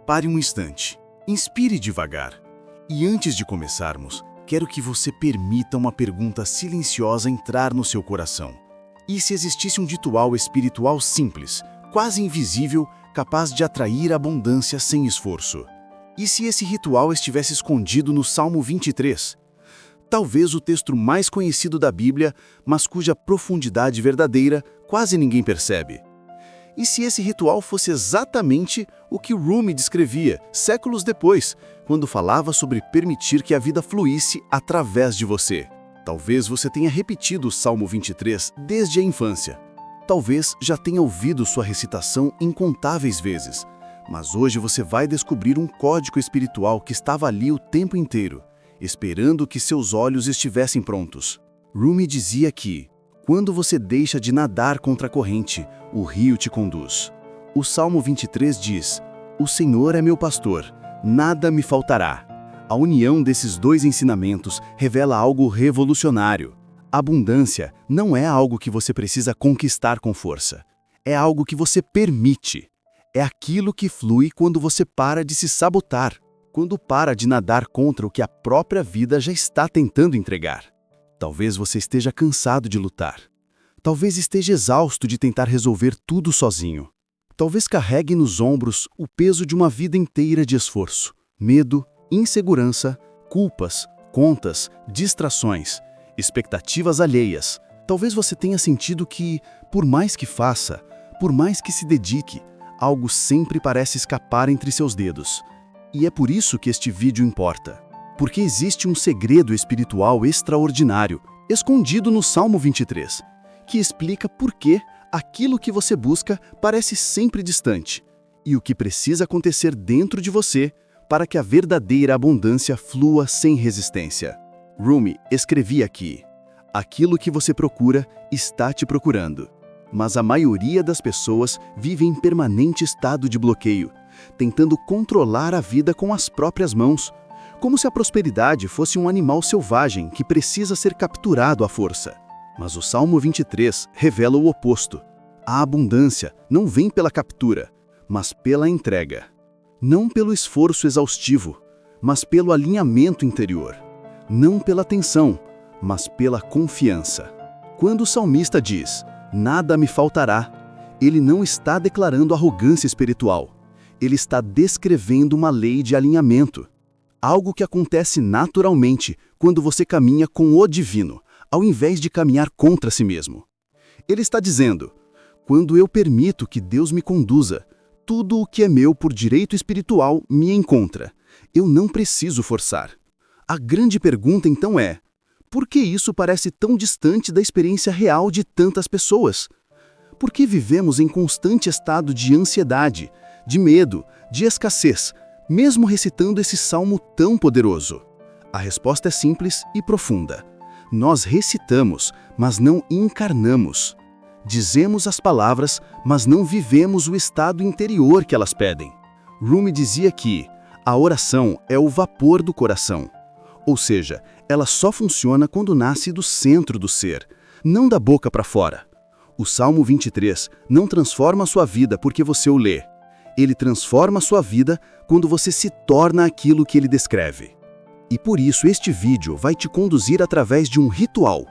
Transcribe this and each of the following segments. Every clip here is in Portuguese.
Pare um instante, inspire devagar. E antes de começarmos, quero que você permita uma pergunta silenciosa entrar no seu coração. E se existisse um ritual espiritual simples, quase invisível, capaz de atrair abundância sem esforço? E se esse ritual estivesse escondido no Salmo 23? Talvez o texto mais conhecido da Bíblia, mas cuja profundidade verdadeira quase ninguém percebe. E se esse ritual fosse exatamente o que Rumi descrevia séculos depois, quando falava sobre permitir que a vida fluísse através de você? Talvez você tenha repetido o Salmo 23 desde a infância. Talvez já tenha ouvido sua recitação incontáveis vezes, mas hoje você vai descobrir um código espiritual que estava ali o tempo inteiro, esperando que seus olhos estivessem prontos. Rumi dizia que, quando você deixa de nadar contra a corrente, o rio te conduz. O Salmo 23 diz: "O Senhor é meu pastor, nada me faltará." A união desses dois ensinamentos revela algo revolucionário. Abundância não é algo que você precisa conquistar com força. É algo que você permite. É aquilo que flui quando você para de se sabotar, quando para de nadar contra o que a própria vida já está tentando entregar. Talvez você esteja cansado de lutar. Talvez esteja exausto de tentar resolver tudo sozinho. Talvez carregue nos ombros o peso de uma vida inteira de esforço, medo, insegurança, culpas, contas, distrações, expectativas alheias. Talvez você tenha sentido que, por mais que faça, por mais que se dedique, algo sempre parece escapar entre seus dedos. E é por isso que este vídeo importa. Porque existe um segredo espiritual extraordinário, escondido no Salmo 23, que explica por que aquilo que você busca parece sempre distante, e o que precisa acontecer dentro de você para que a verdadeira abundância flua sem resistência. Rumi escrevia aqui: "Aquilo que você procura está te procurando." Mas a maioria das pessoas vive em permanente estado de bloqueio, tentando controlar a vida com as próprias mãos, como se a prosperidade fosse um animal selvagem que precisa ser capturado à força. Mas o Salmo 23 revela o oposto. A abundância não vem pela captura, mas pela entrega. Não pelo esforço exaustivo, mas pelo alinhamento interior. Não pela tensão, mas pela confiança. Quando o salmista diz: "Nada me faltará", ele não está declarando arrogância espiritual. Ele está descrevendo uma lei de alinhamento. Algo que acontece naturalmente quando você caminha com o divino, ao invés de caminhar contra si mesmo. Ele está dizendo: quando eu permito que Deus me conduza, tudo o que é meu por direito espiritual me encontra. Eu não preciso forçar. A grande pergunta então é: por que isso parece tão distante da experiência real de tantas pessoas? Por que vivemos em constante estado de ansiedade, de medo, de escassez, mesmo recitando esse salmo tão poderoso? A resposta é simples e profunda. Nós recitamos, mas não encarnamos. Dizemos as palavras, mas não vivemos o estado interior que elas pedem. Rumi dizia que a oração é o vapor do coração. Ou seja, ela só funciona quando nasce do centro do ser, não da boca para fora. O Salmo 23 não transforma a sua vida porque você o lê. Ele transforma a sua vida quando você se torna aquilo que ele descreve. E por isso este vídeo vai te conduzir através de um ritual,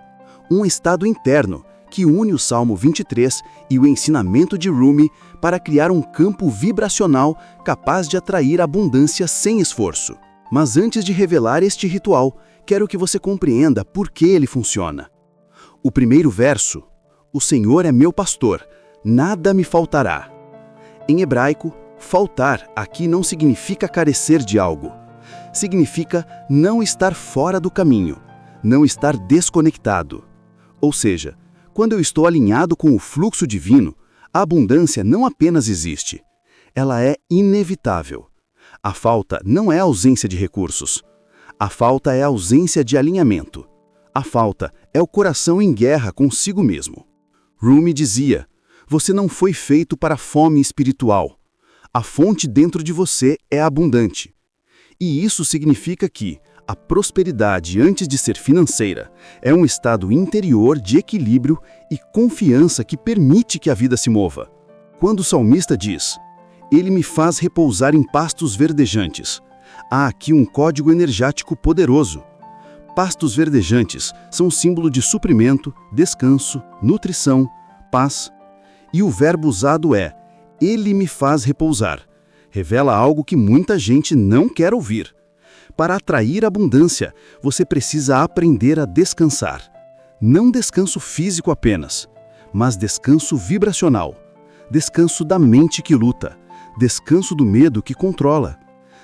um estado interno que une o Salmo 23 e o ensinamento de Rumi para criar um campo vibracional capaz de atrair abundância sem esforço. Mas antes de revelar este ritual, quero que você compreenda por que ele funciona. O primeiro verso: "O Senhor é meu pastor, nada me faltará." Em hebraico, faltar aqui não significa carecer de algo. Significa não estar fora do caminho, não estar desconectado. Ou seja, quando eu estou alinhado com o fluxo divino, a abundância não apenas existe, ela é inevitável. A falta não é a ausência de recursos. A falta é a ausência de alinhamento. A falta é o coração em guerra consigo mesmo. Rumi dizia: "Você não foi feito para fome espiritual. A fonte dentro de você é abundante." E isso significa que a prosperidade, antes de ser financeira, é um estado interior de equilíbrio e confiança que permite que a vida se mova. Quando o salmista diz: Ele me faz repousar em pastos verdejantes. Há aqui um código energético poderoso. Pastos verdejantes são símbolo de suprimento, descanso, nutrição, paz. E o verbo usado é Ele me faz repousar. Revela algo que muita gente não quer ouvir. Para atrair abundância, você precisa aprender a descansar. Não descanso físico apenas, mas descanso vibracional. Descanso da mente que luta. Descanso do medo que controla.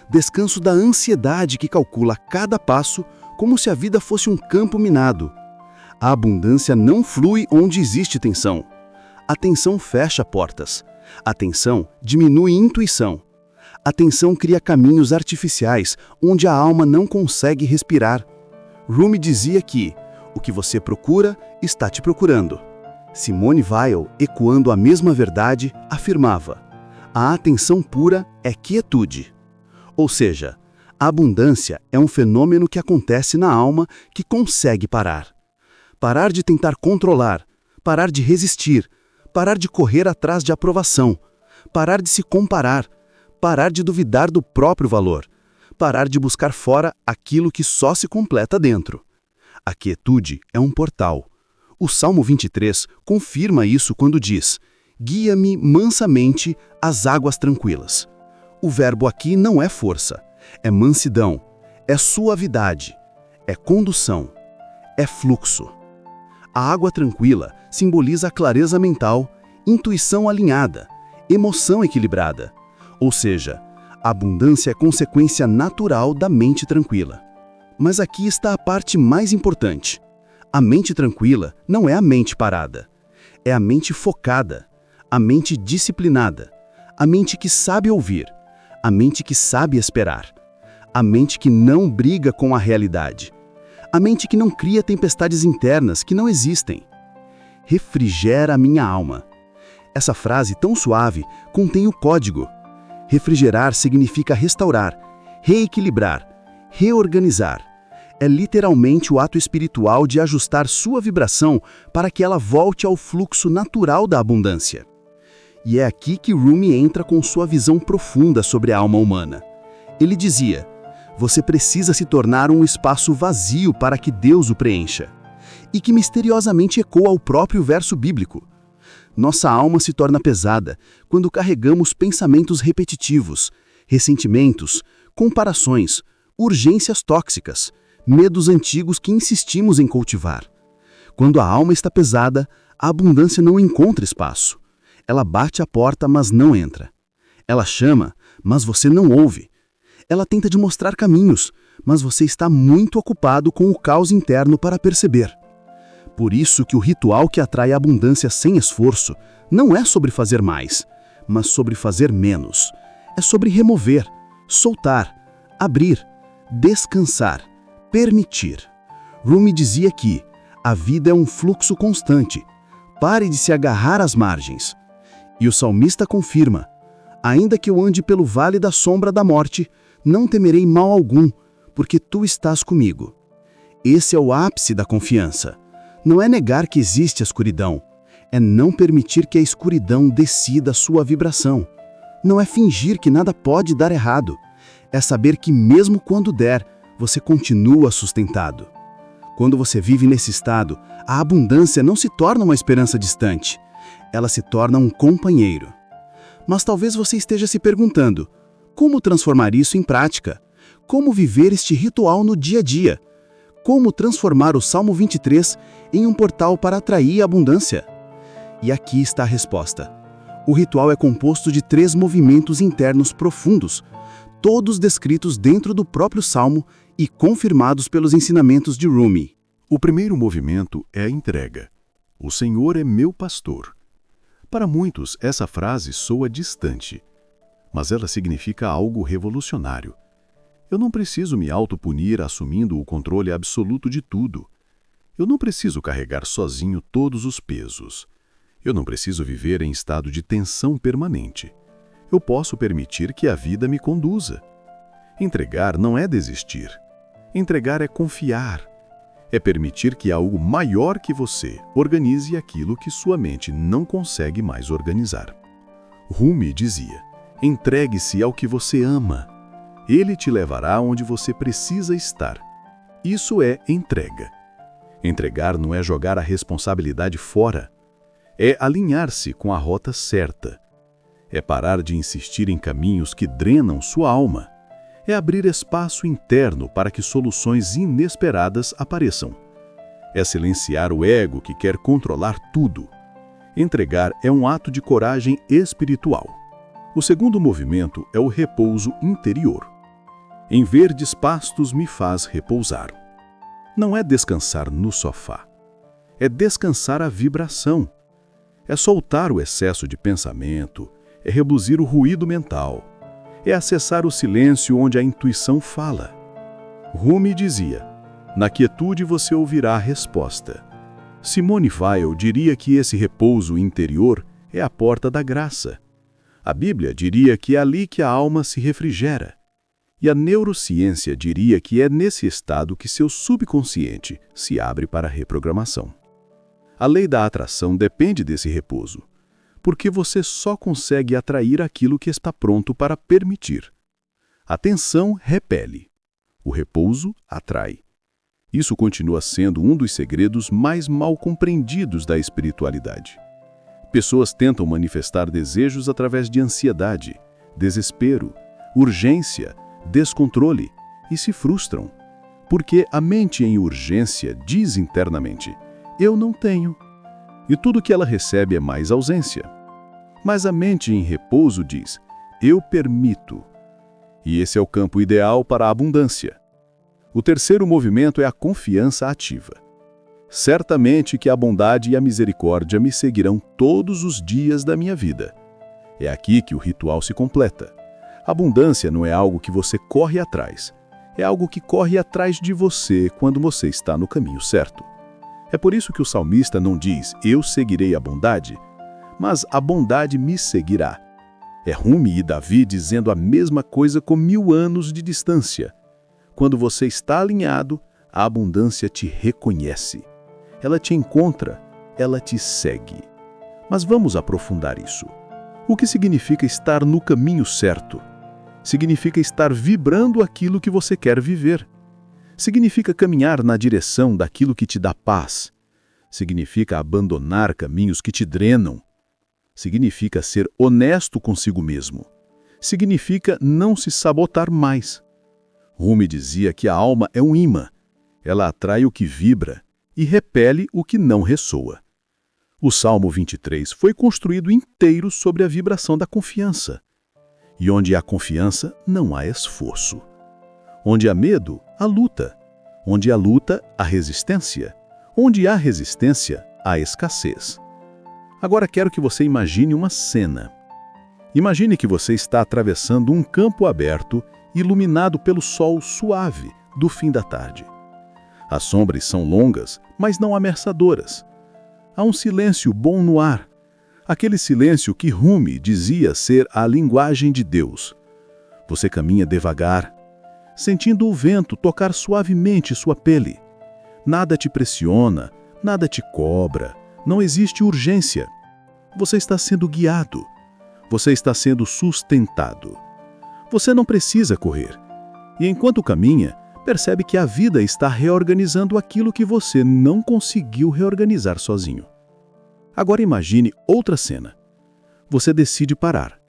Descanso da ansiedade que calcula cada passo como se a vida fosse um campo minado. A abundância não flui onde existe tensão. A tensão fecha portas. A tensão diminui intuição. A tensão cria caminhos artificiais onde a alma não consegue respirar. Rumi dizia que o que você procura está te procurando. Simone Weil, ecoando a mesma verdade, afirmava: a atenção pura é quietude. Ou seja, a abundância é um fenômeno que acontece na alma que consegue parar. Parar de tentar controlar, parar de resistir, parar de correr atrás de aprovação, parar de se comparar, parar de duvidar do próprio valor, parar de buscar fora aquilo que só se completa dentro. A quietude é um portal. O Salmo 23 confirma isso quando diz: guia-me mansamente às águas tranquilas. O verbo aqui não é força, é mansidão, é suavidade, é condução, é fluxo. A água tranquila simboliza a clareza mental, intuição alinhada, emoção equilibrada. Ou seja, a abundância é consequência natural da mente tranquila. Mas aqui está a parte mais importante. A mente tranquila não é a mente parada. É a mente focada, a mente disciplinada, a mente que sabe ouvir, a mente que sabe esperar, a mente que não briga com a realidade, a mente que não cria tempestades internas que não existem. Refrigera a minha alma. Essa frase tão suave contém o código. Refrigerar significa restaurar, reequilibrar, reorganizar. É literalmente o ato espiritual de ajustar sua vibração para que ela volte ao fluxo natural da abundância. E é aqui que Rumi entra com sua visão profunda sobre a alma humana. Ele dizia: você precisa se tornar um espaço vazio para que Deus o preencha. E que misteriosamente ecoa ao próprio verso bíblico. Nossa alma se torna pesada quando carregamos pensamentos repetitivos, ressentimentos, comparações, urgências tóxicas, medos antigos que insistimos em cultivar. Quando a alma está pesada, a abundância não encontra espaço. Ela bate a porta, mas não entra. Ela chama, mas você não ouve. Ela tenta te mostrar caminhos, mas você está muito ocupado com o caos interno para perceber. Por isso que o ritual que atrai a abundância sem esforço não é sobre fazer mais, mas sobre fazer menos. É sobre remover, soltar, abrir, descansar, permitir. Rumi dizia que a vida é um fluxo constante. Pare de se agarrar às margens. E o salmista confirma: ainda que eu ande pelo vale da sombra da morte, não temerei mal algum, porque tu estás comigo. Esse é o ápice da confiança. Não é negar que existe a escuridão, é não permitir que a escuridão decida a sua vibração. Não é fingir que nada pode dar errado, é saber que mesmo quando der, você continua sustentado. Quando você vive nesse estado, a abundância não se torna uma esperança distante, ela se torna um companheiro. Mas talvez você esteja se perguntando: como transformar isso em prática? Como viver este ritual no dia a dia? Como transformar o Salmo 23 em um portal para atrair a abundância? E aqui está a resposta. O ritual é composto de 3 movimentos internos profundos, todos descritos dentro do próprio Salmo e confirmados pelos ensinamentos de Rumi. O primeiro movimento é a entrega. O Senhor é meu pastor. Para muitos, essa frase soa distante, mas ela significa algo revolucionário. Eu não preciso me autopunir assumindo o controle absoluto de tudo. Eu não preciso carregar sozinho todos os pesos. Eu não preciso viver em estado de tensão permanente. Eu posso permitir que a vida me conduza. Entregar não é desistir. Entregar é confiar. É permitir que algo maior que você organize aquilo que sua mente não consegue mais organizar. Rumi dizia: Entregue-se ao que você ama. Ele te levará onde você precisa estar. Isso é entrega. Entregar não é jogar a responsabilidade fora. É alinhar-se com a rota certa. É parar de insistir em caminhos que drenam sua alma. É abrir espaço interno para que soluções inesperadas apareçam. É silenciar o ego que quer controlar tudo. Entregar é um ato de coragem espiritual. O segundo movimento é o repouso interior. Em verdes pastos me faz repousar. Não é descansar no sofá. É descansar a vibração. É soltar o excesso de pensamento, é reduzir o ruído mental, é acessar o silêncio onde a intuição fala. Rumi dizia, na quietude você ouvirá a resposta. Simone Weil diria que esse repouso interior é a porta da graça. A Bíblia diria que é ali que a alma se refrigera. E a neurociência diria que é nesse estado que seu subconsciente se abre para a reprogramação. A lei da atração depende desse repouso, porque você só consegue atrair aquilo que está pronto para permitir. A tensão repele. O repouso atrai. Isso continua sendo um dos segredos mais mal compreendidos da espiritualidade. Pessoas tentam manifestar desejos através de ansiedade, desespero, urgência, descontrole e se frustram, porque a mente em urgência diz internamente, eu não tenho, e tudo que ela recebe é mais ausência. Mas a mente em repouso diz, eu permito, e esse é o campo ideal para a abundância. O terceiro movimento é a confiança ativa. Certamente que a bondade e a misericórdia me seguirão todos os dias da minha vida. É aqui que o ritual se completa. Abundância não é algo que você corre atrás. É algo que corre atrás de você quando você está no caminho certo. É por isso que o salmista não diz, eu seguirei a bondade, mas a bondade me seguirá. É Rumi e Davi dizendo a mesma coisa com 1000 anos de distância. Quando você está alinhado, a abundância te reconhece. Ela te encontra, ela te segue. Mas vamos aprofundar isso. O que significa estar no caminho certo? Significa estar vibrando aquilo que você quer viver. Significa caminhar na direção daquilo que te dá paz. Significa abandonar caminhos que te drenam. Significa ser honesto consigo mesmo. Significa não se sabotar mais. Rumi dizia que a alma é um imã. Ela atrai o que vibra e repele o que não ressoa. O Salmo 23 foi construído inteiro sobre a vibração da confiança. E onde há confiança, não há esforço. Onde há medo, há luta. Onde há luta, há resistência. Onde há resistência, há escassez. Agora quero que você imagine uma cena. Imagine que você está atravessando um campo aberto, iluminado pelo sol suave do fim da tarde. As sombras são longas, mas não ameaçadoras. Há um silêncio bom no ar. Aquele silêncio que Rumi dizia ser a linguagem de Deus. Você caminha devagar, sentindo o vento tocar suavemente sua pele. Nada te pressiona, nada te cobra, não existe urgência. Você está sendo guiado. Você está sendo sustentado. Você não precisa correr. E enquanto caminha, percebe que a vida está reorganizando aquilo que você não conseguiu reorganizar sozinho. Agora imagine outra cena. Você decide parar.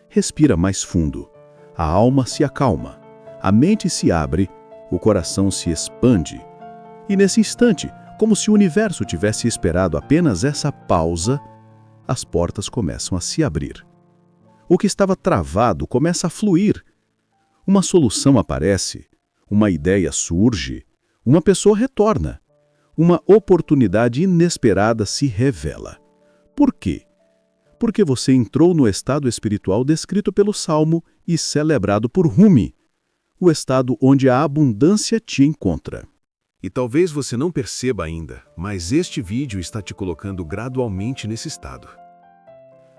Respira mais fundo. A alma se acalma. A mente se abre. O coração se expande. E nesse instante, como se o universo tivesse esperado apenas essa pausa, as portas começam a se abrir. O que estava travado começa a fluir. Uma solução aparece. Uma ideia surge. Uma pessoa retorna. Uma oportunidade inesperada se revela. Por quê? Porque você entrou no estado espiritual descrito pelo Salmo e celebrado por Rumi, o estado onde a abundância te encontra. E talvez você não perceba ainda, mas este vídeo está te colocando gradualmente nesse estado.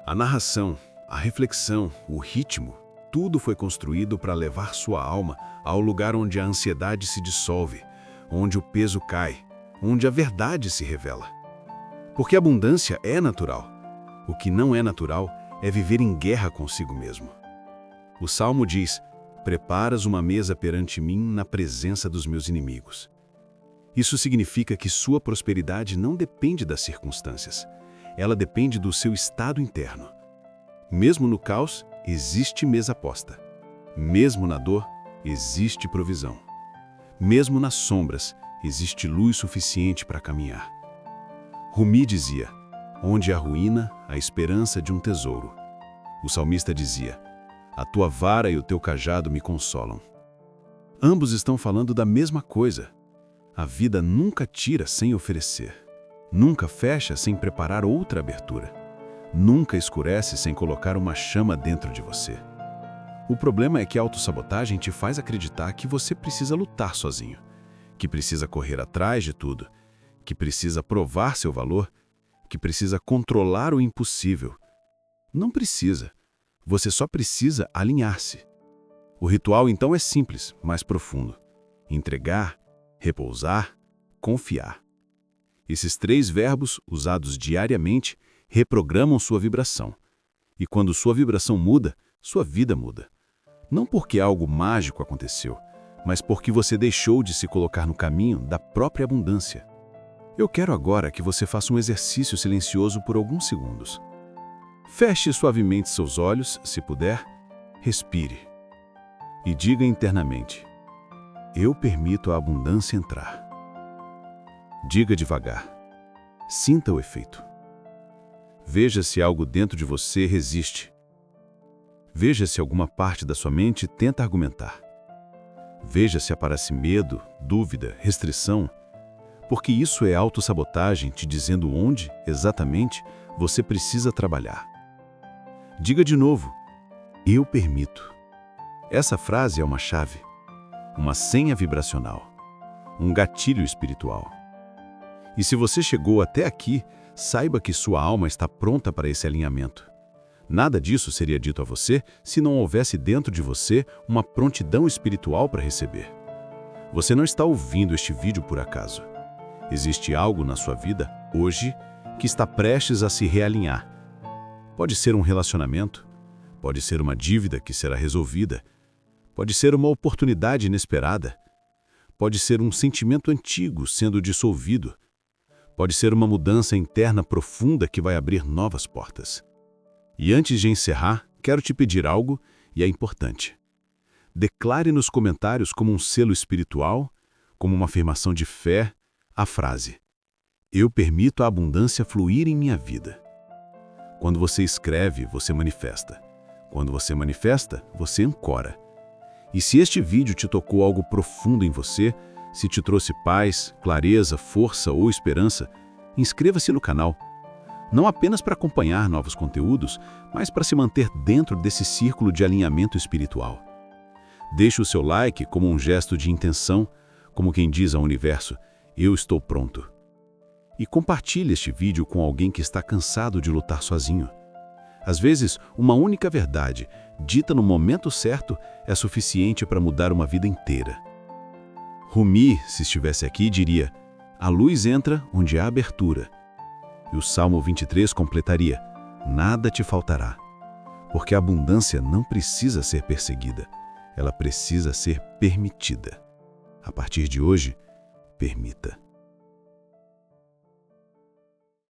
A narração, a reflexão, o ritmo, tudo foi construído para levar sua alma ao lugar onde a ansiedade se dissolve, onde o peso cai, onde a verdade se revela. Porque a abundância é natural. O que não é natural é viver em guerra consigo mesmo. O Salmo diz: preparas uma mesa perante mim na presença dos meus inimigos. Isso significa que sua prosperidade não depende das circunstâncias. Ela depende do seu estado interno. Mesmo no caos, existe mesa posta. Mesmo na dor, existe provisão. Mesmo nas sombras, existe luz suficiente para caminhar. Rumi dizia: onde há ruína, há esperança de um tesouro. O salmista dizia: a tua vara e o teu cajado me consolam. Ambos estão falando da mesma coisa. A vida nunca tira sem oferecer. Nunca fecha sem preparar outra abertura. Nunca escurece sem colocar uma chama dentro de você. O problema é que a autossabotagem te faz acreditar que você precisa lutar sozinho, que precisa correr atrás de tudo, que precisa provar seu valor, que precisa controlar o impossível. Não precisa. Você só precisa alinhar-se. O ritual então é simples, mas profundo. Entregar, repousar, confiar. Esses 3 verbos, usados diariamente, reprogramam sua vibração. E quando sua vibração muda, sua vida muda. Não porque algo mágico aconteceu, mas porque você deixou de se colocar no caminho da própria abundância. Eu quero agora que você faça um exercício silencioso por alguns segundos. Feche suavemente seus olhos, se puder, respire. E diga internamente: eu permito a abundância entrar. Diga devagar. Sinta o efeito. Veja se algo dentro de você resiste. Veja se alguma parte da sua mente tenta argumentar. Veja se aparece medo, dúvida, restrição, porque isso é autossabotagem te dizendo onde, exatamente, você precisa trabalhar. Diga de novo: eu permito. Essa frase é uma chave, uma senha vibracional, um gatilho espiritual. E se você chegou até aqui, saiba que sua alma está pronta para esse alinhamento. Nada disso seria dito a você se não houvesse dentro de você uma prontidão espiritual para receber. Você não está ouvindo este vídeo por acaso. Existe algo na sua vida, hoje, que está prestes a se realinhar. Pode ser um relacionamento, pode ser uma dívida que será resolvida, pode ser uma oportunidade inesperada, pode ser um sentimento antigo sendo dissolvido, pode ser uma mudança interna profunda que vai abrir novas portas. E antes de encerrar, quero te pedir algo, e é importante. Declare nos comentários como um selo espiritual, como uma afirmação de fé, a frase: eu permito a abundância fluir em minha vida. Quando você escreve, você manifesta. Quando você manifesta, você ancora. E se este vídeo te tocou algo profundo em você, se te trouxe paz, clareza, força ou esperança, inscreva-se no canal. Não apenas para acompanhar novos conteúdos, mas para se manter dentro desse círculo de alinhamento espiritual. Deixe o seu like como um gesto de intenção, como quem diz ao universo: eu estou pronto. E compartilhe este vídeo com alguém que está cansado de lutar sozinho. Às vezes, uma única verdade, dita no momento certo, é suficiente para mudar uma vida inteira. Rumi, se estivesse aqui, diria: a luz entra onde há abertura. E o Salmo 23 completaria: nada te faltará. Porque a abundância não precisa ser perseguida, ela precisa ser permitida. A partir de hoje, permita.